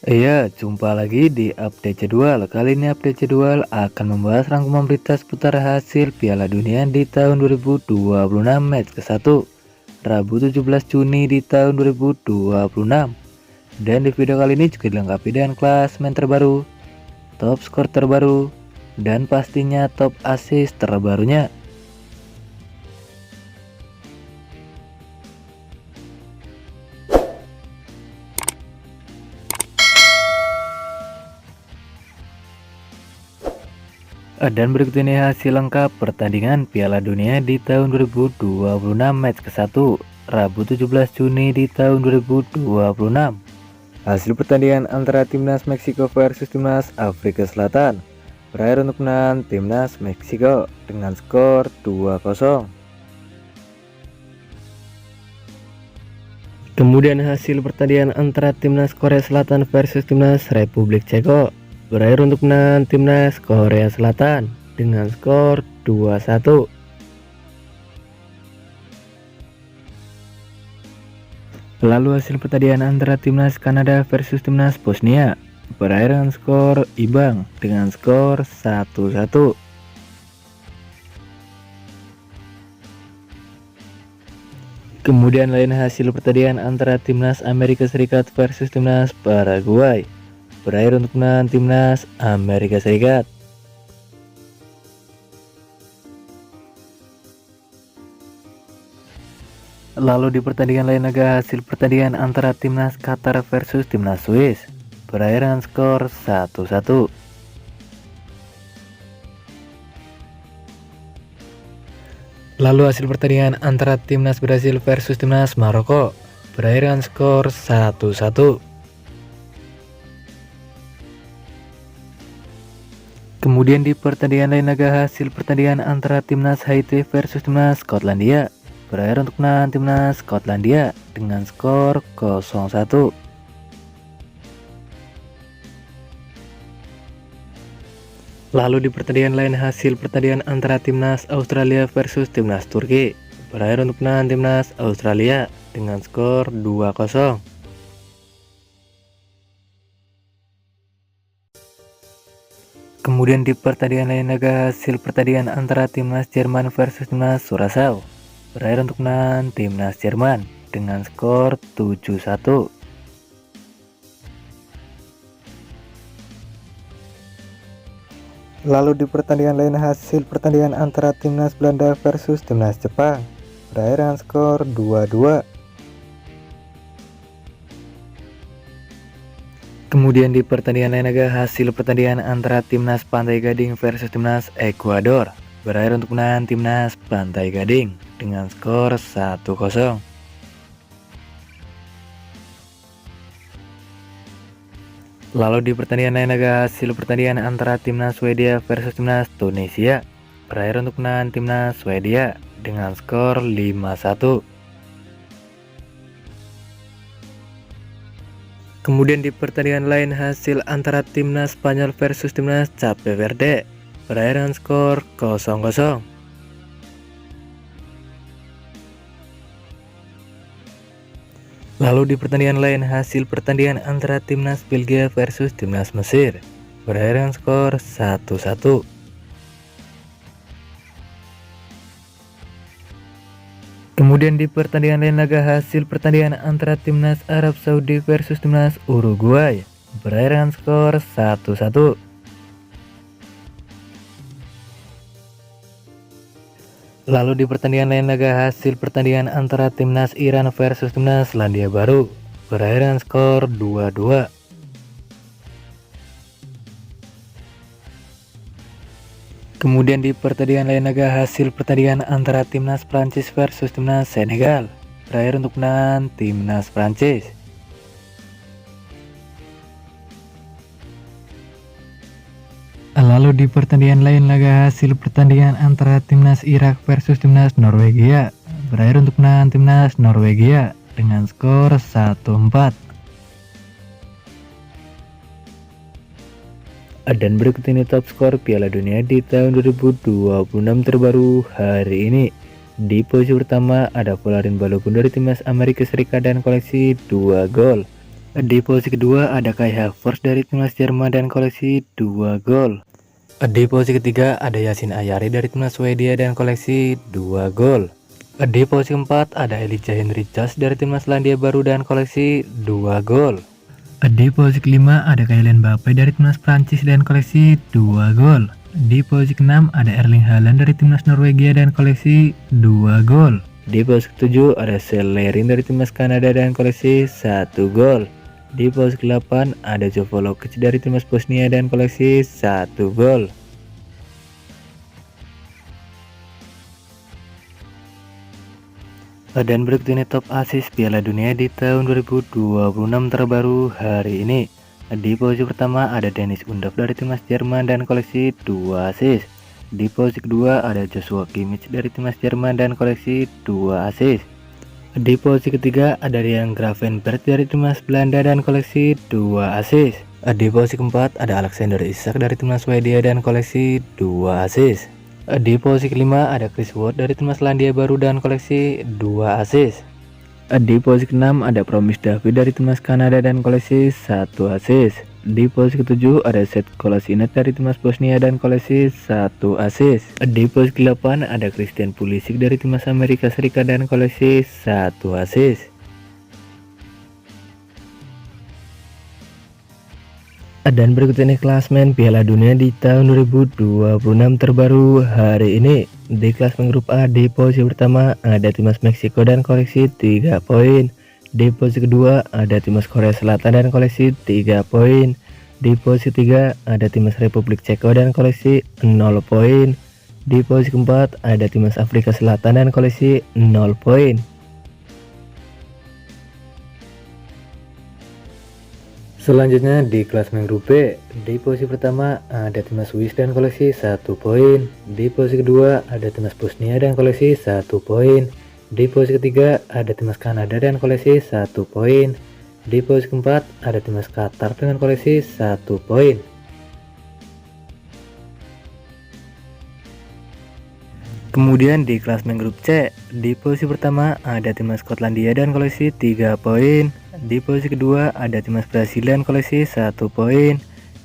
Iya, jumpa lagi di update jadwal. Kali ini update jadwal akan membahas rangkuman berita seputar hasil Piala Dunia di tahun 2026 match ke-1 Rabu 17 Juni di tahun 2026. Dan di video kali ini juga dilengkapi dengan klasemen terbaru, top skor terbaru, dan pastinya top assist terbarunya. Dan berikut ini hasil lengkap pertandingan Piala Dunia di tahun 2026 match ke-1 Rabu 17 Juni di tahun 2026. Hasil pertandingan antara Timnas Meksiko versus Timnas Afrika Selatan berakhir untuk menang Timnas Meksiko dengan skor 2-0. Kemudian hasil pertandingan antara Timnas Korea Selatan versus Timnas Republik Ceko berakhir untuk menang Timnas Korea Selatan dengan skor 2-1. Lalu hasil pertandingan antara Timnas Kanada versus Timnas Bosnia berakhir dengan skor imbang dengan skor 1-1. Kemudian lain hasil pertandingan antara Timnas Amerika Serikat versus Timnas Paraguay berakhir untuk menang Timnas Amerika Serikat. Lalu di pertandingan lain juga hasil pertandingan antara Timnas Qatar versus Timnas Swiss berakhir dengan skor 1-1. Lalu hasil pertandingan antara Timnas Brasil versus Timnas Maroko berakhir dengan skor 1-1. Kemudian di pertandingan lain juga hasil pertandingan antara Timnas Haiti versus Timnas Skotlandia berakhir untuk menang Timnas Skotlandia dengan skor 0-1. Lalu di pertandingan lain hasil pertandingan antara Timnas Australia versus Timnas Turki berakhir untuk menang Timnas Australia dengan skor 2-0. Kemudian di pertandingan lain juga hasil pertandingan antara Timnas Jerman versus Timnas Curaçao berakhir untuk menang Timnas Jerman dengan skor 7-1. Lalu di pertandingan lain hasil pertandingan antara Timnas Belanda versus Timnas Jepang berakhir dengan skor 2-2. Kemudian di pertandingan lain juga hasil pertandingan antara Timnas Pantai Gading versus Timnas Ekuador berakhir untuk menang Timnas Pantai Gading dengan skor 1-0. Lalu di pertandingan lain juga hasil pertandingan antara Timnas Swedia versus Timnas Tunisia berakhir untuk menang Timnas Swedia dengan skor 5-1. Kemudian di pertandingan lain hasil antara Timnas Spanyol versus Timnas Cape Verde berakhir dengan skor 0-0. Lalu di pertandingan lain hasil pertandingan antara Timnas Belgia versus Timnas Mesir berakhir dengan skor 1-1. Kemudian di pertandingan lain laga hasil pertandingan antara Timnas Arab Saudi versus Timnas Uruguay berakhir dengan skor 1-1. Lalu di pertandingan lain laga hasil pertandingan antara Timnas Iran versus Timnas Selandia Baru berakhir dengan skor 2-2. Kemudian di pertandingan lain laga hasil pertandingan antara Timnas Prancis versus Timnas Senegal berakhir untuk menang Timnas Prancis. Lalu di pertandingan lain laga hasil pertandingan antara Timnas Irak versus Timnas Norwegia berakhir untuk menang Timnas Norwegia dengan skor 1-4. Dan berikut ini top skor Piala Dunia di tahun 2026 terbaru hari ini. Di posisi pertama ada Folarin Balogun dari Timnas Amerika Serikat dan koleksi 2 gol. Di posisi kedua ada Kai Havertz dari timnas Jerman dan koleksi 2 gol. Di posisi ketiga ada Yasin Ayari dari timnas Swedia dan koleksi 2 gol. Di posisi keempat ada Elijah Henrichs dari timnas Selandia Baru dan koleksi 2 gol. Di posisi kelima ada Kylian Mbappe dari timnas Prancis dan koleksi 2 gol. Di posisi keenam ada Erling Haaland dari timnas Norwegia dan koleksi 2 gol. Di posisi ketujuh ada Sellerin dari timnas Kanada dan koleksi 1 gol. Di posisi ke-8 ada Jovo Lokic dari timnas Bosnia dan koleksi 1 gol. Dan berikut ini top assist Piala Dunia di tahun 2026 terbaru hari ini. Di posisi pertama ada Dennis Undav dari timnas Jerman dan koleksi 2 assist. Di posisi kedua ada Joshua Kimmich dari timnas Jerman dan koleksi 2 assist. Di posisi ketiga ada Ryan Gravenberch dari timnas Belanda dan koleksi 2 assist. Di posisi keempat ada Alexander Isak dari timnas Swedia dan koleksi 2 assist. Di posisi kelima ada Chris Wood dari timnas Selandia Baru dan koleksi 2 assist. Di posisi keenam ada Promise David dari timnas Kanada dan koleksi 1 assist. Di posisi ketujuh ada Seth Kolasinac dari timnas Bosnia dan koleksi 1 assist. Di posisi ke-8 ada Christian Pulisic dari timnas Amerika Serikat dan koleksi 1 assist. Dan berikut ini klasmen Piala Dunia di tahun 2026 terbaru hari ini. Di klasmen grup A di posisi pertama ada timnas Meksiko dan koleksi 3 poin. Di posisi kedua ada timnas Korea Selatan dan koleksi 3 poin. Di posisi 3 ada timnas Republik Ceko dan koleksi 0 poin. Di posisi keempat ada timnas Afrika Selatan dan koleksi 0 poin. Selanjutnya di klasmen grup B, di posisi pertama ada timnas Swiss dan koleksi 1 poin. Di posisi kedua ada timnas Bosnia dan koleksi 1 poin. Di posisi ketiga ada timnas Kanada dan koleksi 1 poin. Di posisi keempat ada timnas Qatar dengan koleksi 1 poin. Kemudian di klasmen grup C, di posisi pertama ada timnas Skotlandia dan koleksi 3 poin. Di posisi kedua ada timnas Brasil dan koleksi 1 poin.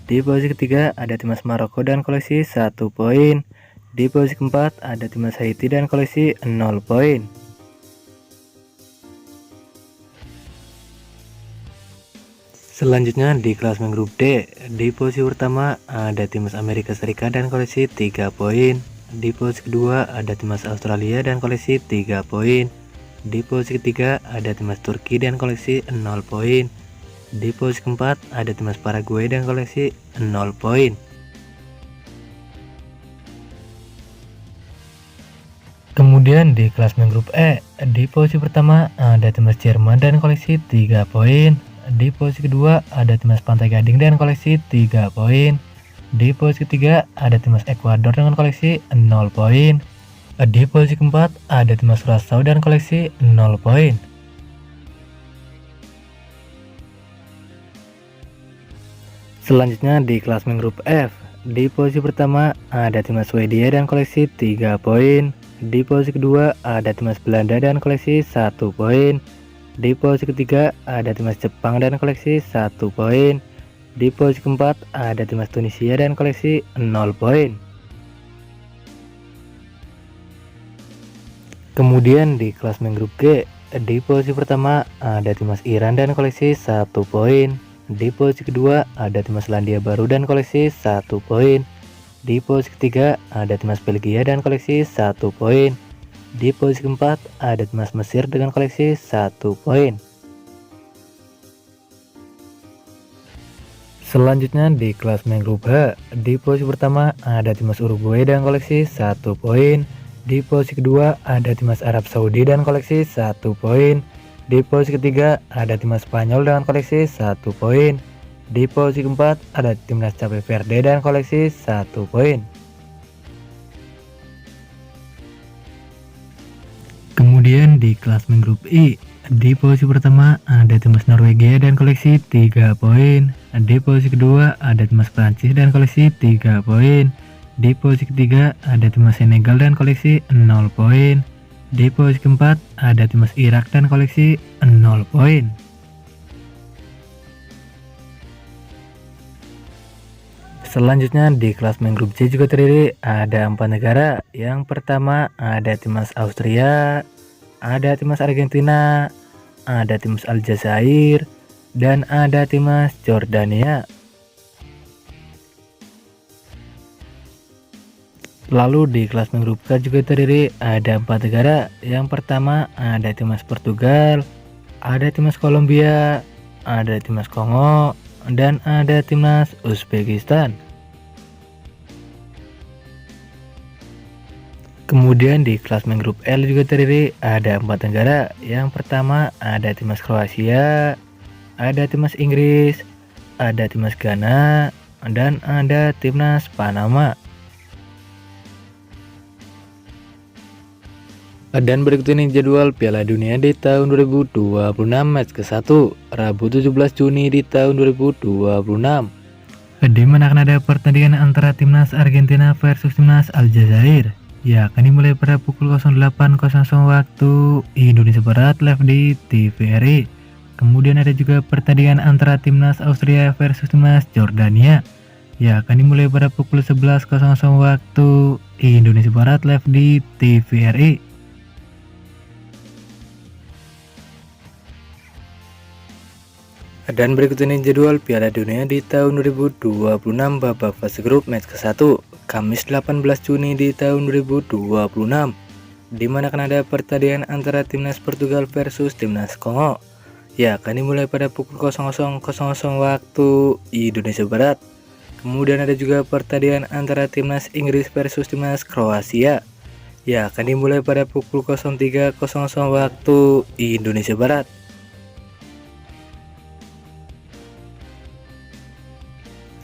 Di posisi ketiga ada timnas Maroko dan koleksi 1 poin. Di posisi keempat ada timnas Haiti dan koleksi 0 poin. Selanjutnya di klasmen grup D, di posisi pertama ada timnas Amerika Serikat dan koleksi 3 poin. Di posisi kedua ada timnas Australia dan koleksi 3 poin. Di posisi ketiga ada timnas Turki dan koleksi 0 poin. Di posisi keempat ada timnas Paraguay dan koleksi 0 poin. Kemudian di klasmen grup E, di posisi pertama ada timnas Jerman dan koleksi 3 poin. Di posisi kedua ada timnas Pantai Gading dan koleksi 3 poin. Di posisi ketiga ada timnas Ekuador dengan koleksi 0 poin. Di posisi keempat ada timnas Kurasaw dan koleksi 0 poin. Selanjutnya di klasmen grup F, di posisi pertama ada timnas Swedia dan koleksi 3 poin. Di posisi kedua ada timnas Belanda dan koleksi 1 poin. Di posisi ketiga ada timnas Jepang dan koleksi 1 poin. Di posisi keempat ada timnas Tunisia dan koleksi 0 poin. Kemudian di klasmen grup G, di posisi pertama ada timnas Iran dan koleksi 1 poin. Di posisi kedua ada timnas Selandia Baru dan koleksi 1 poin. Di posisi ketiga ada timnas Belgia dan koleksi 1 poin. Di posisi keempat ada timnas Mesir dengan koleksi 1 poin. Selanjutnya di klasmen grup H, di posisi pertama ada timnas Uruguay dan koleksi 1 poin. Di posisi kedua ada timnas Arab Saudi dan koleksi 1 poin. Di posisi ketiga ada timnas Spanyol dengan koleksi 1 poin. Di posisi keempat ada timnas Cape Verde dan koleksi 1 poin. Kemudian di klasmen grup I, di posisi pertama ada timnas Norwegia dan koleksi 3 poin. Di posisi kedua ada timnas Prancis dan koleksi 3 poin. Di posisi ketiga ada timnas Senegal dan koleksi 0 poin. Di posisi keempat ada timnas Irak dan koleksi 0 poin. Selanjutnya di klasemen grup C juga terdiri ada 4 negara. Yang pertama ada timnas Austria, ada timnas Argentina, ada timnas Aljazair, dan ada timnas Jordania. Lalu di klasemen grup K juga terdiri ada 4 negara. Yang pertama ada timnas Portugal, ada timnas Kolombia, ada timnas Kongo, dan ada timnas Uzbekistan. Kemudian di klasemen grup L juga terdiri ada 4 negara. Yang pertama ada timnas Kroasia, ada timnas Inggris, ada timnas Ghana, dan ada timnas Panama. Dan berikut ini jadwal Piala Dunia di tahun 2026 match ke-1 Rabu 17 Juni di tahun 2026. Di mana akan ada pertandingan antara timnas Argentina versus timnas Aljazair. Ya, akan dimulai pada pukul 08.00 waktu Indonesia Barat live di TVRI. Kemudian ada juga pertandingan antara timnas Austria versus timnas Jordania. Ya, akan dimulai pada pukul 11.00 waktu Indonesia Barat live di TVRI. Dan berikut ini jadwal Piala Dunia di tahun 2026 babak fase grup match ke-1 Kamis 18 Juni di tahun 2026, di mana akan ada pertandingan antara timnas Portugal versus timnas Kongo. Ya, akan dimulai pada pukul 00.00 waktu Indonesia Barat. Kemudian ada juga pertandingan antara timnas Inggris versus timnas Kroasia. Ya, akan dimulai pada pukul 03.00 waktu Indonesia Barat.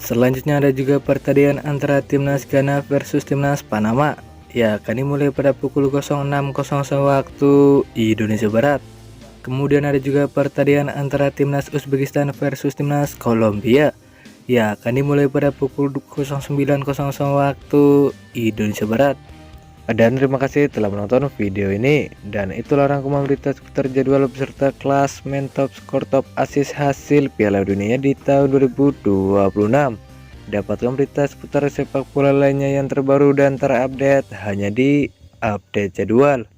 Selanjutnya ada juga pertandingan antara timnas Ghana versus timnas Panama. Ya, akan dimulai pada pukul 06.00 waktu Indonesia Barat. Kemudian ada juga pertandingan antara timnas Uzbekistan versus timnas Kolombia. Ya, akan dimulai pada pukul 09.00 waktu Indonesia Barat. Dan terima kasih telah menonton video ini. Dan itulah rangkuman berita seputar jadwal beserta klasemen top skor top assist hasil Piala Dunia di tahun 2026. Dapatkan berita seputar sepak bola lainnya yang terbaru dan terupdate hanya di Update Jadwal.